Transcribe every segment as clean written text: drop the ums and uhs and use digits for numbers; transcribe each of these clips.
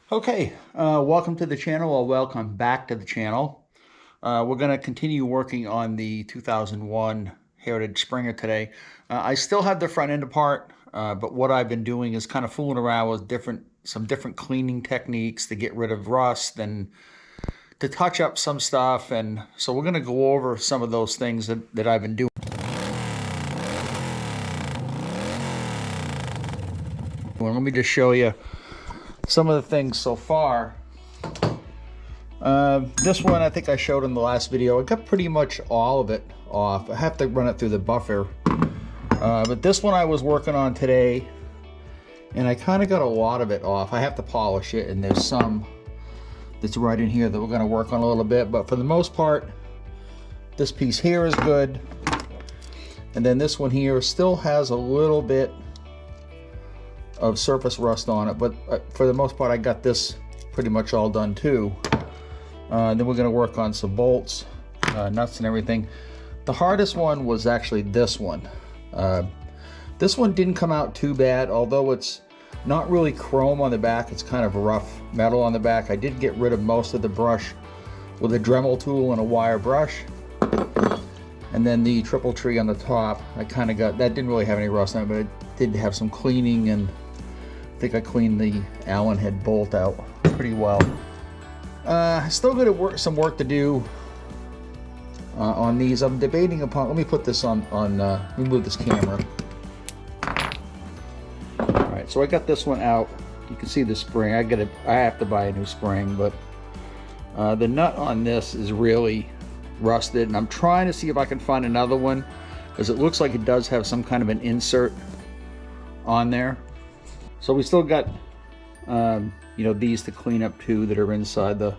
Okay, welcome to the channel, or welcome back to the channel. We're going to continue working on the 2001 Heritage Springer today. I still have the front end apart, but what I've been doing is kind of fooling around with some different cleaning techniques to get rid of rust and to touch up some stuff. And so we're going to go over some of those things that I've been doing. Well, let me just show you some of the things so far. This one I think I showed in the last video. I got pretty much all of it off. I have to run it through the buffer. But this one I was working on today, and I kind of got a lot of it off. I have to polish it, and there's some that's right in here that we're going to work on a little bit. But for the most part, this piece here is good. And then this one here still has a little bit of surface rust on it, but for the most part I got this pretty much all done too. Then we're going to work on some bolts, nuts and everything. The hardest one was actually this one. This one didn't come out too bad, although it's not really chrome on the back. It's kind of rough metal on the back. I did get rid of most of the brush with a Dremel tool and a wire brush. And then the triple tree on the top, I kind of got, that didn't really have any rust on it, but it did have some cleaning, and I think I cleaned the Allen head bolt out pretty well. Still got some work to do on these. I'm debating upon, let me put this on let me move this camera. Alright, so I got this one out. You can see the spring. I have to buy a new spring, but the nut on this is really rusted, and I'm trying to see if I can find another one, because it looks like it does have some kind of an insert on there. So we still got you know, these to clean up too that are inside the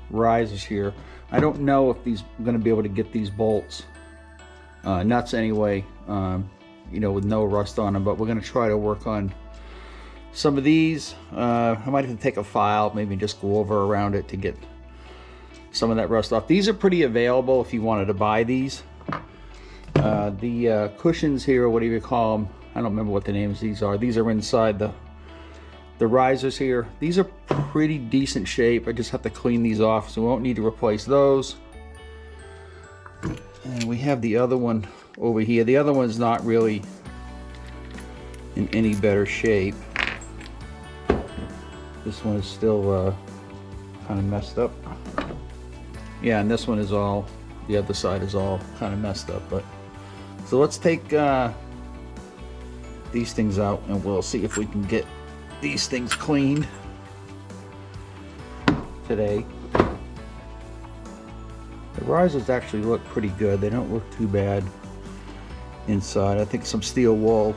risers here. I don't know if I'm going to be able to get these bolts, nuts anyway, you know, with no rust on them, but we're going to try to work on some of these. I might have to take a file, maybe just go over around it to get some of that rust off. These are pretty available if you wanted to buy these. The cushions here, or whatever you call them, I don't remember what the names these are. These are inside the risers here. These are pretty decent shape. I just have to clean these off, so we won't need to replace those. And we have the other one over here. The other one's not really in any better shape. This one is still kind of messed up. Yeah, and this one is all, the other side is all kind of messed up. But so let's take these things out, and we'll see if we can get these things cleaned today. The risers actually look pretty good. They don't look too bad inside. I think some steel wool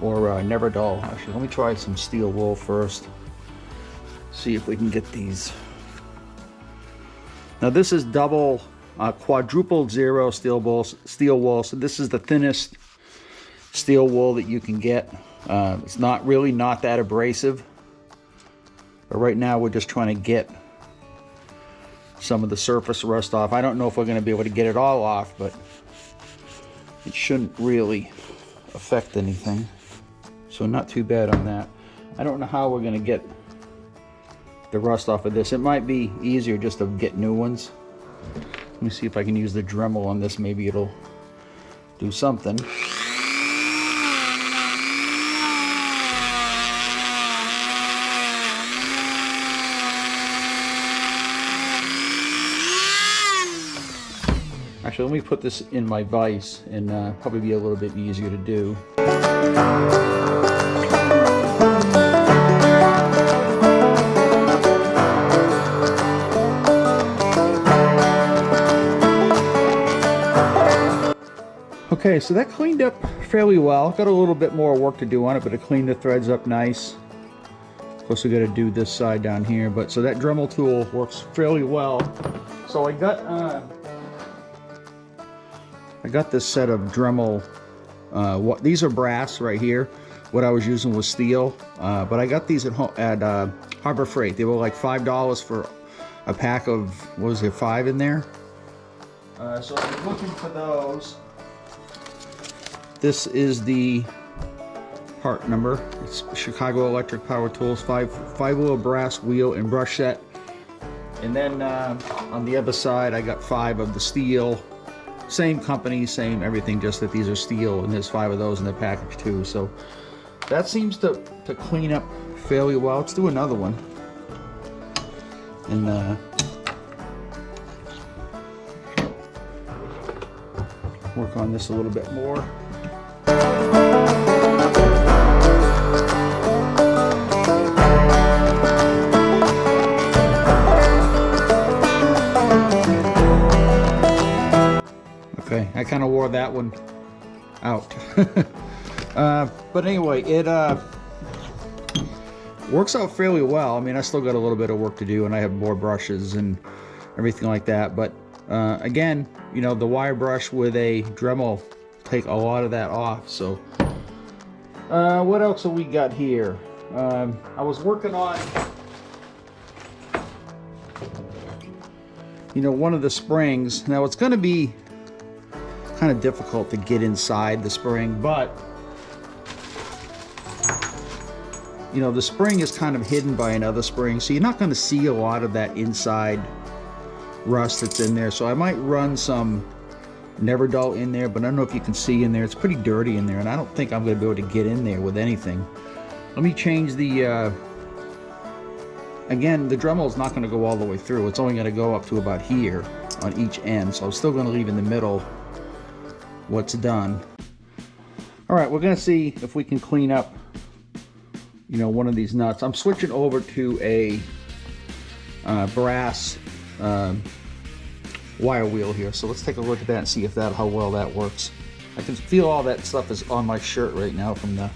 or Never Dull. Actually, let me try some steel wool first. See if we can get these. Now this is double, quadruple zero steel wool. So this is the thinnest steel wool that you can get. It's not that abrasive, but right now we're just trying to get some of the surface rust off. I don't know if we're going to be able to get it all off, but it shouldn't really affect anything, so not too bad on that. I don't know how we're going to get the rust off of this. It might be easier just to get new ones. Let me see if I can use the Dremel on this. Maybe it'll do something. Actually, let me put this in my vise, and probably be a little bit easier to do. Okay, so that cleaned up fairly well. Got a little bit more work to do on it, but it cleaned the threads up nice. Of course, we got to do this side down here, but so that Dremel tool works fairly well. So I got this set of Dremel. These are brass right here. What I was using was steel, but I got these at Harbor Freight. They were like $5 for a pack of, what was there, 5 in there? So I'm looking for those. This is the part number. It's Chicago Electric Power Tools 5-wheel brass wheel and brush set. And then on the other side I got 5 of the steel. Same company, same everything, just that these are steel, and there's 5 of those in the package too. So that seems to clean up fairly well. Let's do another one. And work on this a little bit more. Okay, I kind of wore that one out. But anyway, it works out fairly well. I mean, I still got a little bit of work to do, and I have more brushes and everything like that. But again, you know, the wire brush with a Dremel take a lot of that off. So what else have we got here? I was working on, you know, one of the springs. Now it's going to be kind of difficult to get inside the spring, but you know, the spring is kind of hidden by another spring, so you're not going to see a lot of that inside rust that's in there. So I might run some Never Dull in there, but I don't know if you can see in there. It's pretty dirty in there, and I don't think I'm going to be able to get in there with anything. Let me change the again, the Dremel is not going to go all the way through. It's only going to go up to about here on each end, so I'm still going to leave in the middle what's done. All right, we're going to see if we can clean up, you know, one of these nuts. I'm switching over to a brass wire wheel here, so let's take a look at that and see if how well that works. I can feel all that stuff is on my shirt right now from the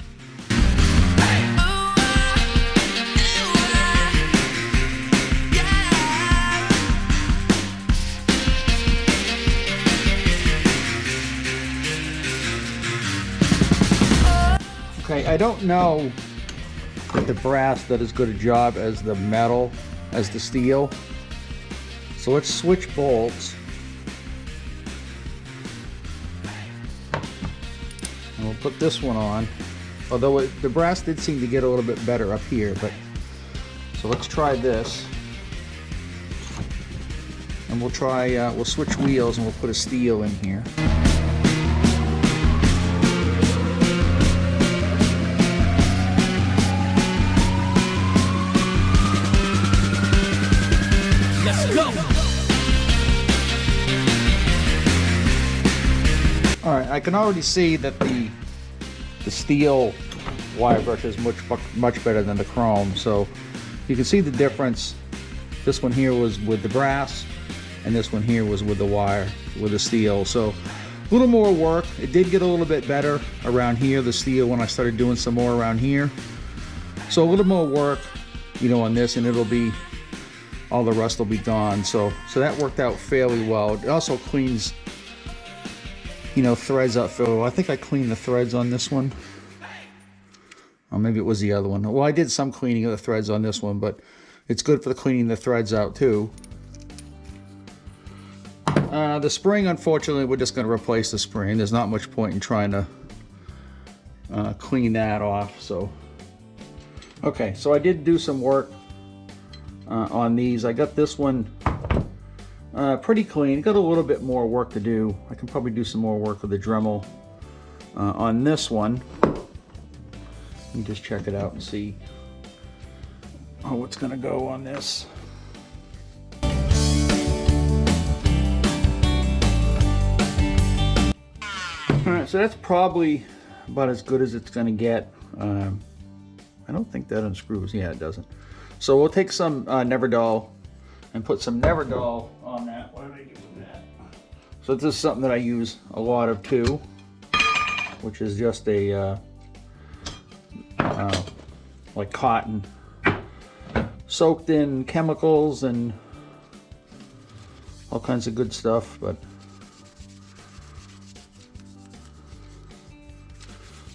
Okay, I don't know if the brass did as good a job as the metal, as the steel. So let's switch bolts. And we'll put this one on. Although the brass did seem to get a little bit better up here, but so let's try this. And we'll try, we'll switch wheels and we'll put a steel in here. Alright, I can already see that the steel wire brush is much better than the chrome, so you can see the difference. This one here was with the brass, and this one here was with the wire, with the steel. So a little more work. It did get a little bit better around here, the steel, when I started doing some more around here. So a little more work, you know, on this, and it'll be, all the rust will be gone. So that worked out fairly well. It also cleans, you know, threads up fairly well. I think I cleaned the threads on this one. Or maybe it was the other one. Well, I did some cleaning of the threads on this one, but it's good for cleaning the threads out too. The spring, unfortunately, we're just going to replace the spring. There's not much point in trying to clean that off. So, okay, so I did do some work on these. I got this one pretty clean. Got a little bit more work to do. I can probably do some more work with the Dremel on this one. Let me just check it out and see what's going to go on this. Alright, so that's probably about as good as it's going to get. I don't think that unscrews. Yeah, it doesn't. So we'll take some Never Dull and put some Never Dull on that. What did I do with that? So this is something that I use a lot of too, which is just a like cotton soaked in chemicals and all kinds of good stuff. But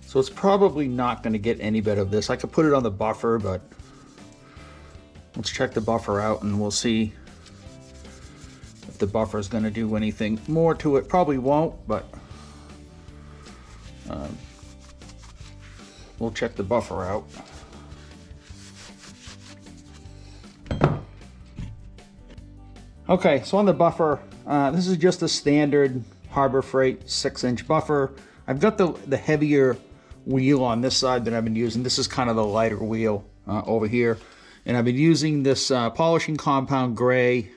so it's probably not going to get any better of this. I could put it on the buffer, but let's check the buffer out and we'll see if the buffer is going to do anything more to it. Probably won't, but we'll check the buffer out. Okay, so on the buffer, this is just a standard Harbor Freight 6-inch buffer. I've got the heavier wheel on this side that I've been using. This is kind of the lighter wheel over here. And I've been using this polishing compound gray.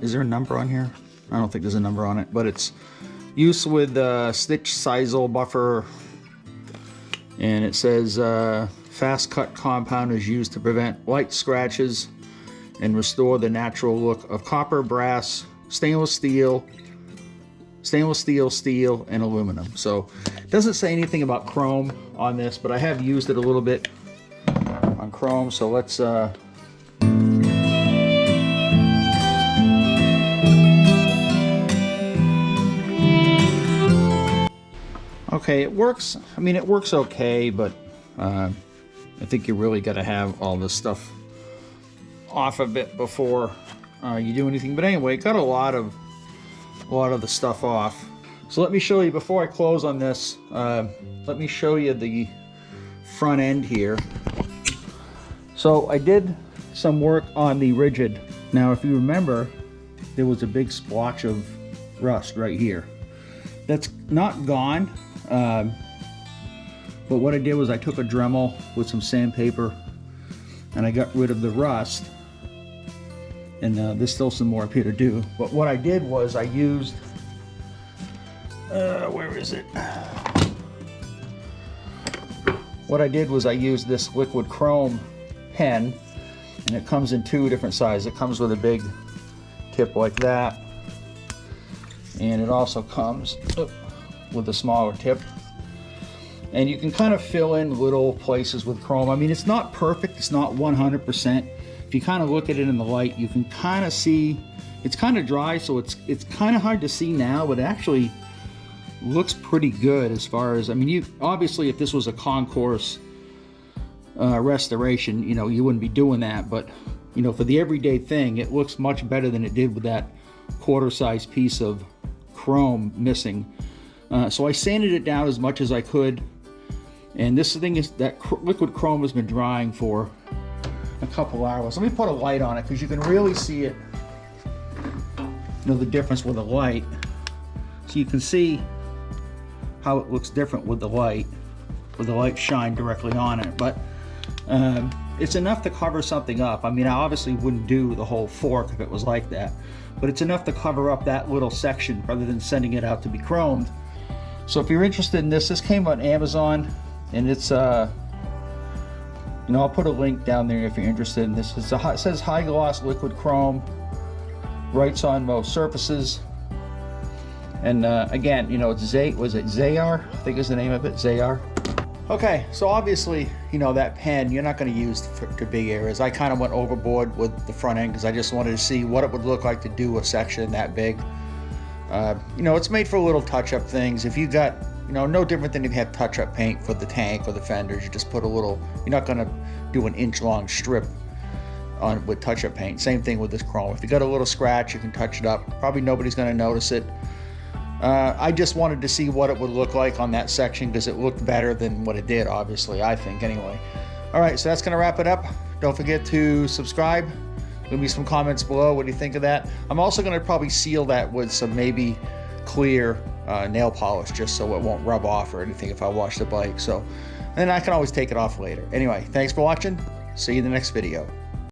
Is there a number on here? I don't think there's a number on it, but it's used with Stitch Sisal buffer. And it says fast cut compound is used to prevent light scratches and restore the natural look of copper, brass, stainless steel, steel, and aluminum. So it doesn't say anything about chrome on this, but I have used it a little bit on chrome. So let's okay, it works. I mean, it works okay, but I think you really got to have all this stuff off of it before you do anything. But anyway, got a lot of the stuff off. So let me show you, before I close on this, let me show you the front end here. So I did some work on the rigid. Now, if you remember, there was a big splotch of rust right here. That's not gone, but what I did was I took a Dremel with some sandpaper and I got rid of the rust. And there's still some more up here to do. But what I did was I used, where is it? What I did was I used this liquid chrome pen, and it comes in 2 different sizes. It comes with a big tip like that, and it also comes with a smaller tip. And you can kind of fill in little places with chrome. I mean, it's not perfect, it's not 100%. If you kind of look at it in the light, you can kind of see, it's kind of dry, so it's kind of hard to see now, but it actually looks pretty good as far as, I mean, you obviously, if this was a concourse restoration, you know, you wouldn't be doing that, but you know, for the everyday thing, it looks much better than it did with that quarter-size piece of chrome missing. So I sanded it down as much as I could, and this thing is, that liquid chrome has been drying for a couple hours. Let me put a light on it because you can really see it, you know, the difference with the light. So you can see how it looks different with the light shine directly on it. But it's enough to cover something up. I mean, I obviously wouldn't do the whole fork if it was like that, but it's enough to cover up that little section rather than sending it out to be chromed. So if you're interested in this came on Amazon, and it's you know, I'll put a link down there if you're interested in this. It says high gloss liquid chrome, writes on most surfaces. And again, you know, it's Zayar? I think is the name of it, Zayar. Okay, so obviously, you know, that pen, you're not going to use to big areas. I kind of went overboard with the front end because I just wanted to see what it would look like to do a section that big. You know, it's made for little touch-up things. If you got, you know, no different than if you have touch-up paint for the tank or the fenders. You just put a little, you're not going to do an inch-long strip on with touch-up paint. Same thing with this chrome. If you got a little scratch, you can touch it up. Probably nobody's going to notice it. I just wanted to see what it would look like on that section because it looked better than what it did, obviously, I think, anyway. All right, so that's going to wrap it up. Don't forget to subscribe. Leave me some comments below. What do you think of that? I'm also going to probably seal that with some maybe clear nail polish just so it won't rub off or anything if I wash the bike. So, and I can always take it off later. Anyway, thanks for watching. See you in the next video.